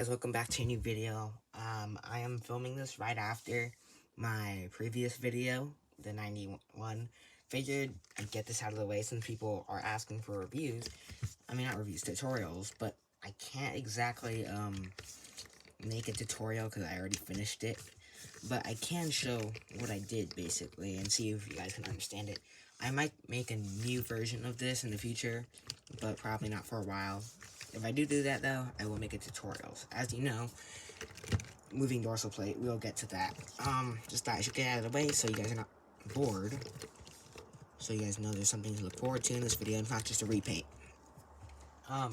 Guys, welcome back to a new video. I am filming this right after my previous video, the 91. Figured I'd get this out of the way since people are asking for reviews. I mean, not reviews, tutorials, but I can't exactly, make a tutorial because I already finished it. But I can show what I did, basically, and see if you guys can understand it. I might make a new version of this in the future, but probably not for a while. If I do that, though, I will make a tutorials. As you know, moving dorsal plate, we'll get to that. Just thought I should get out of the way so you guys are not bored. So you guys know there's something to look forward to in this video, and not just a repaint.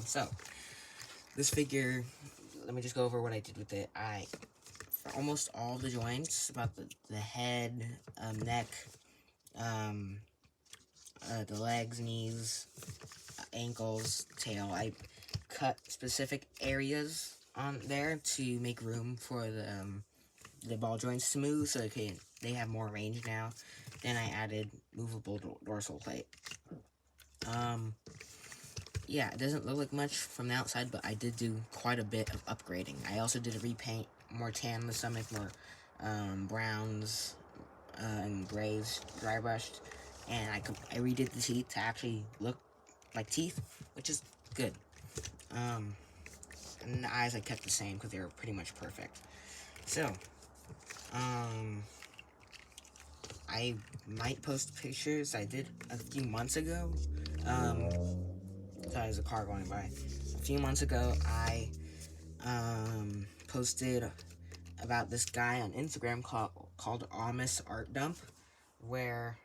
So, this figure, let me just go over what I did with it. For almost all the joints, about the head, neck, the legs, knees, ankles, tail, I cut specific areas on there to make room for the ball joints to move, so they have more range now. Then I added movable dorsal plate. Yeah, it doesn't look like much from the outside, but I did do quite a bit of upgrading. I also did a repaint, more tan in the stomach, more browns and grays, dry brushed, and I redid the teeth to actually look like teeth, which is good. And the eyes I kept the same because they were pretty much perfect. So, I might post pictures I did a few months ago. Sorry, there's a car going by. A few months ago, I posted about this guy on Instagram called Amos Art Dump, where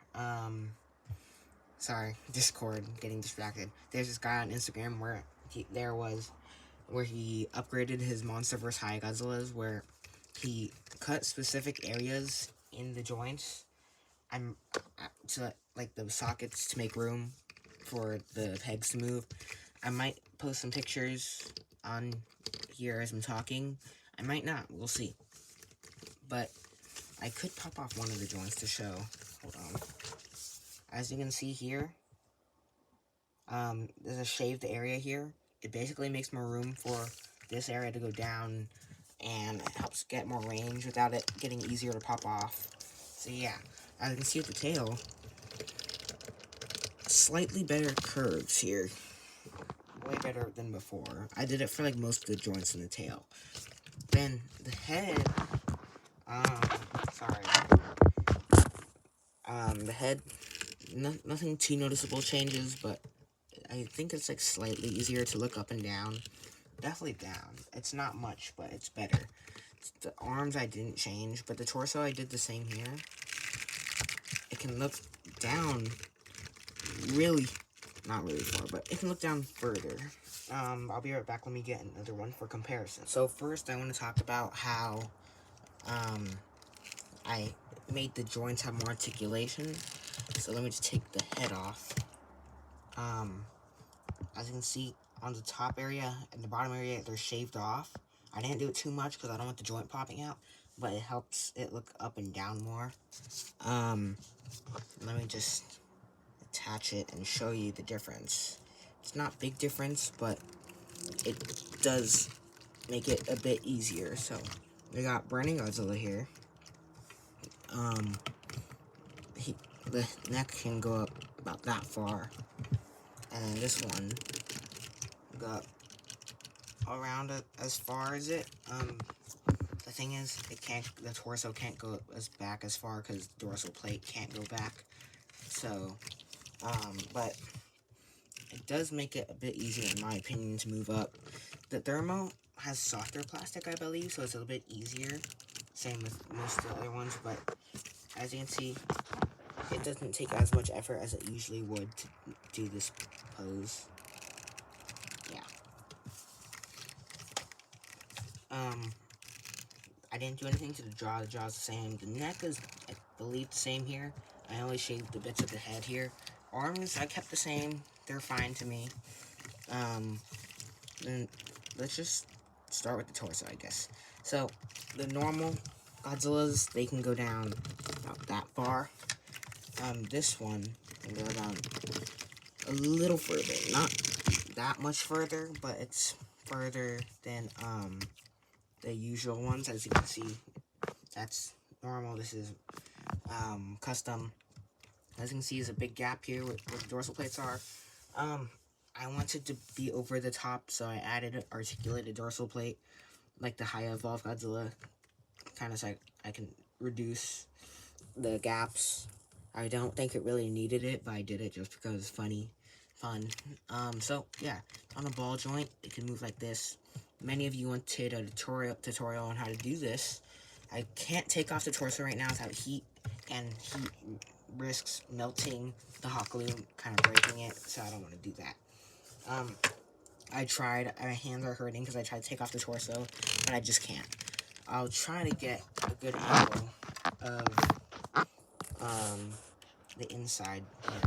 sorry, Discord, getting distracted. There's this guy on Instagram where he upgraded his MonsterVerse High Godzillas, where he cut specific areas in the joints to like the sockets to make room for the pegs to move. I might post some pictures on here as I'm talking. I might not, we'll see. But I could pop off one of the joints to show. Hold on. As you can see here, there's a shaved area here. It basically makes more room for this area to go down, and it helps get more range without it getting easier to pop off. So yeah, as you can see with the tail, slightly better curves here. Way better than before. I did it for like most of the joints in the tail. Then the head, the head, nothing too noticeable changes, but I think it's like slightly easier to look up and down. Definitely down. It's not much, but it's better. The arms I didn't change, but the torso I did the same here. It can look down really, not really far, but it can look down further. I'll be right back. Let me get another one for comparison. So first I want to talk about how I made the joints have more articulation. So let me just take the head off. As you can see, on the top area and the bottom area, they're shaved off. I didn't do it too much because I don't want the joint popping out, but it helps it look up and down more. Let me just attach it and show you the difference. It's not a big difference, but it does make it a bit easier. So, we got Burning Godzilla here. The neck can go up about that far. And then this one got around as far as it. The thing is, the torso can't go back as far because the dorsal plate can't go back. So, but it does make it a bit easier, in my opinion, to move up. The thermo has softer plastic, I believe, so it's a little bit easier. Same with most of the other ones, but as you can see, it doesn't take as much effort as it usually would to do this pose. Yeah. I didn't do anything to the jaw. The jaw's the same. The neck is, I believe, the same here. I only shaved the bits of the head here. Arms, I kept the same. They're fine to me. Then let's just start with the torso, I guess. So, the normal Godzillas, they can go down about that far. This one can go down a little further. Not that much further, but it's further than, the usual ones. As you can see, that's normal. This is custom. As you can see, there's a big gap here where the dorsal plates are. I wanted to be over the top, so I added an articulated dorsal plate, like the hiya evolved Godzilla, kind of so I can reduce the gaps. I don't think it really needed it, but I did it just because it's fun. So yeah, on a ball joint, it can move like this. Many of you wanted a tutorial on how to do this. I can't take off the torso right now without heat, and heat risks melting the hot glue, kind of breaking it, so I don't want to do that. I tried, my hands are hurting because I tried to take off the torso, but I just can't. I'll try to get a good angle of the inside here.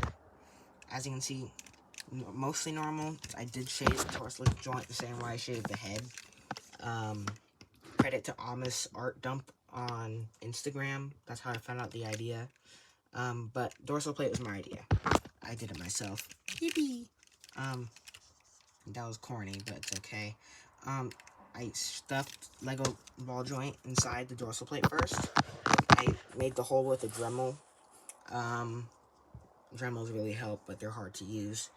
As you can see, mostly normal. I did shade the torso joint the same way I shaded the head. Credit to Amos Art Dump on Instagram. That's how I found out the idea. But dorsal plate was my idea. I did it myself. Yippee! That was corny, but it's okay. I stuffed Lego ball joint inside the dorsal plate first. I made the hole with a Dremel. Dremels really help, but they're hard to use.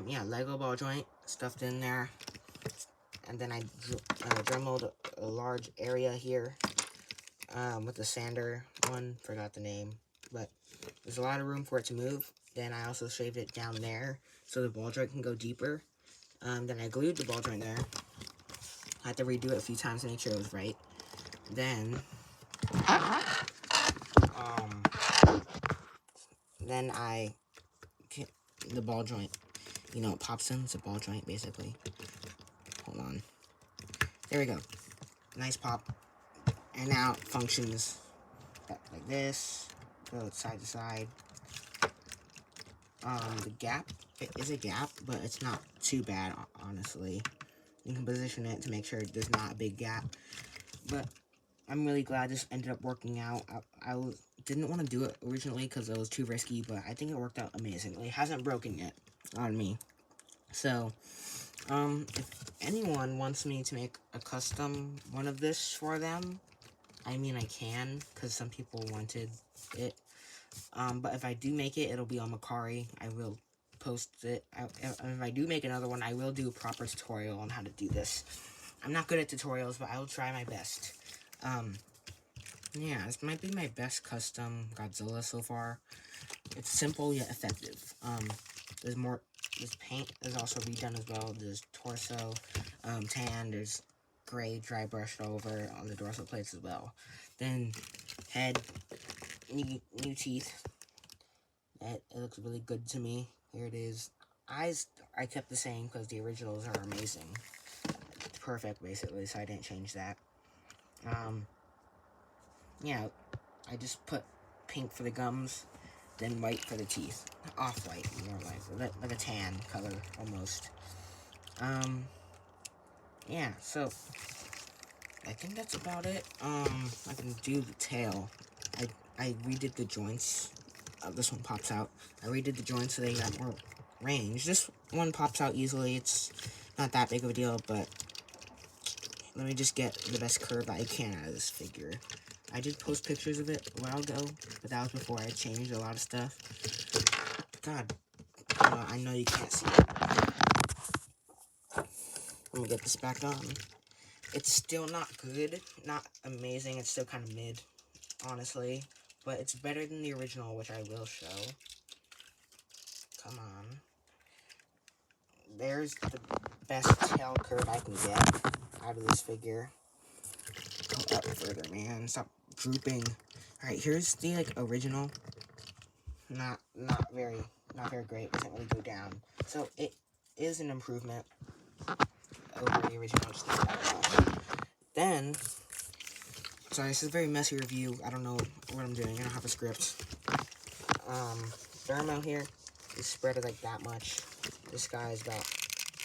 Yeah, Lego ball joint stuffed in there. And then I Dremeled a large area here with the sander one. Forgot the name, but there's a lot of room for it to move. Then I also shaved it down there so the ball joint can go deeper. Then I glued the ball joint there. I had to redo it a few times to make sure it was right. Then the ball joint, you know, it pops in. It's a ball joint, basically. Hold on. There we go. Nice pop. And now it functions like this. Go side to side. The gap, it is a gap, but it's not too bad, honestly. You can position it to make sure there's not a big gap. But I'm really glad this ended up working out. I didn't want to do it originally because it was too risky, but I think it worked out amazingly. It hasn't broken yet on me. So, if anyone wants me to make a custom one of this for them, I mean, I can, because some people wanted it. But if I do make it, it'll be on Macari. I will post it. If I do make another one, I will do a proper tutorial on how to do this. I'm not good at tutorials, but I will try my best. Yeah, this might be my best custom Godzilla so far. It's simple yet effective. This paint is also redone as well. There's torso, tan, there's gray dry brushed over on the dorsal plates as well. Then head, new teeth. It looks really good to me. Here it is. Eyes, I kept the same because the originals are amazing. It's perfect, basically, so I didn't change that. Yeah, I just put pink for the gums, then white for the teeth. Off-white, more like a tan color, almost. Yeah, so I think that's about it. I can do the tail. I redid the joints. This one pops out. I redid the joints so they got more range. This one pops out easily. It's not that big of a deal, but let me just get the best curve I can out of this figure. I did post pictures of it a while ago, but that was before I changed a lot of stuff. God, I know you can't see it. Let me get this back on. It's still not good, not amazing. It's still kind of mid, honestly. But it's better than the original, which I will show. Come on. There's the best tail curve I can get out of this figure. Go up further, man. Stop drooping. Alright, here's the, original. Not very great. Doesn't really go down. So, it is an improvement over the original. Just not that much. Then, sorry, this is a very messy review. I don't know what I'm doing. I don't have a script. Thermo here is spread like that much. This guy is about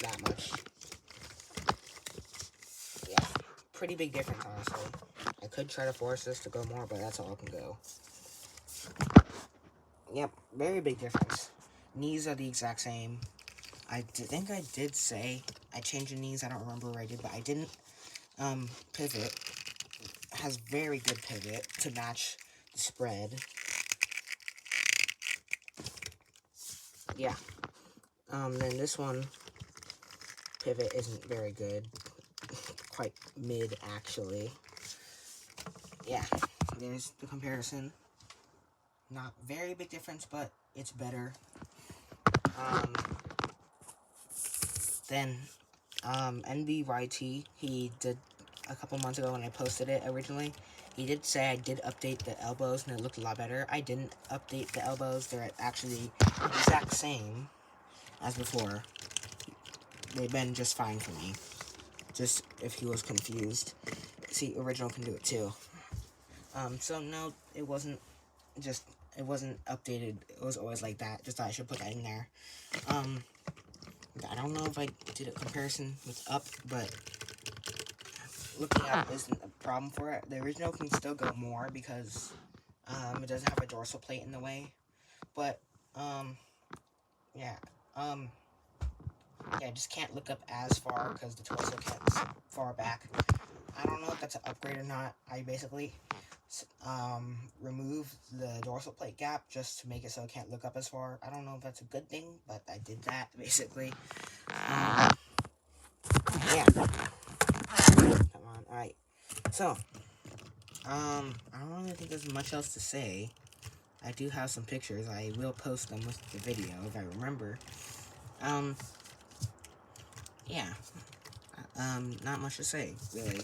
that much. Yeah, pretty big difference, honestly. I could try to force this to go more, but that's all it can go. Yep, very big difference. Knees are the exact same. I think I did say I changed the knees. I don't remember where I did, but I didn't. pivot. Has very good pivot to match the spread. Yeah. Then this one, pivot isn't very good. Quite mid, actually. Yeah, there's the comparison. Not very big difference, but it's better. Then, NBYT, he did a couple months ago when I posted it originally. He did say I did update the elbows and it looked a lot better. I didn't update the elbows. They're actually the exact same as before. They've been just fine for me. Just if he was confused. See, original can do it too. So no, it wasn't updated. It was always like that. Just thought I should put that in there. I don't know if I did a comparison with up, but looking up isn't a problem for it. The original can still go more because it doesn't have a dorsal plate in the way. But yeah, I just can't look up as far because the torso gets far back. I don't know if that's an upgrade or not. I basically remove the dorsal plate gap just to make it so it can't look up as far. I don't know if that's a good thing, but I did that basically. Yeah. Come on. Alright. So, I don't really think there's much else to say. I do have some pictures. I will post them with the video if I remember. Yeah. Not much to say, really.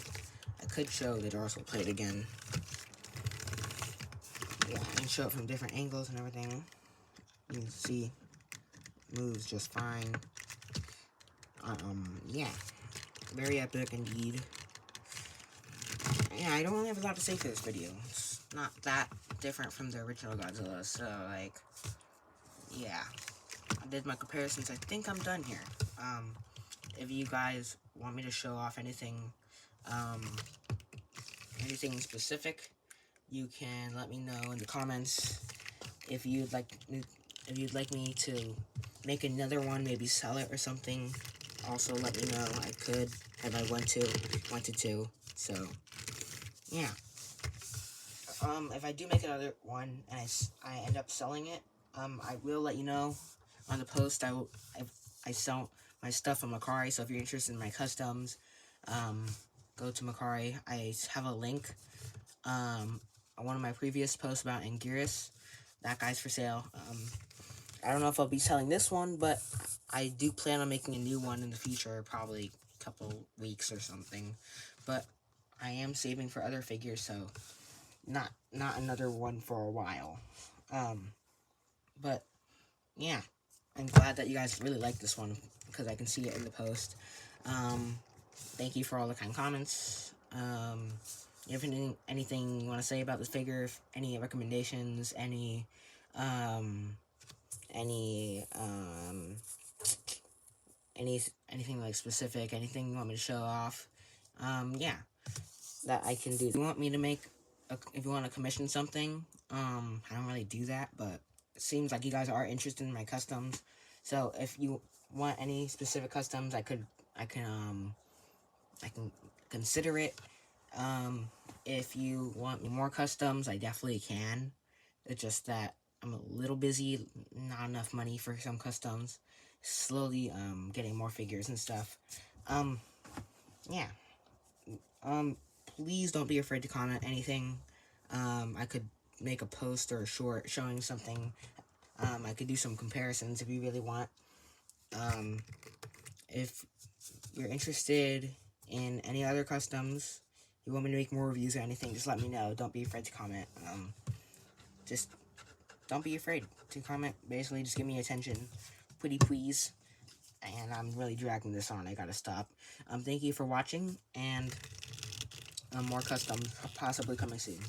I could show the dorsal plate again. Yeah, I can show it from different angles and everything. You can see, moves just fine. Yeah. Very epic indeed. Yeah, I don't really have a lot to say for this video. It's not that different from the original Godzilla, so, like, yeah. I did my comparisons. I think I'm done here. If you guys want me to show off anything specific, you can let me know in the comments. If you'd like me to make another one, maybe sell it or something, also let me know. I could if I wanted to. So yeah. If I do make another one and I end up selling it, I will let you know on the post. I sell my stuff on Macari, so if you're interested in my customs, go to Macari. I have a link on one of my previous posts about Anguirus. That guy's for sale. I don't know if I'll be selling this one, but I do plan on making a new one in the future, probably a couple weeks or something. But I am saving for other figures, so not another one for a while. But yeah, I'm glad that you guys really like this one because I can see it in the post. Thank you for all the kind comments. If anything you want to say about this figure, if any recommendations, anything like specific, anything you want me to show off, yeah, that I can do. If you want me to if you want to commission something, I don't really do that, but it seems like you guys are interested in my customs. So if you want any specific customs, I can consider it. If you want more customs, I definitely can. It's just that I'm a little busy, not enough money for some customs. Slowly, getting more figures and stuff. Yeah. Please don't be afraid to comment anything. I could make a post or a short showing something. I could do some comparisons if you really want. If you're interested in any other customs, you want me to make more reviews or anything, just let me know. Don't be afraid to comment. Just don't be afraid to comment. Basically, just give me attention. Pretty please. And I'm really dragging this on. I gotta stop. Thank you for watching, and more customs possibly coming soon.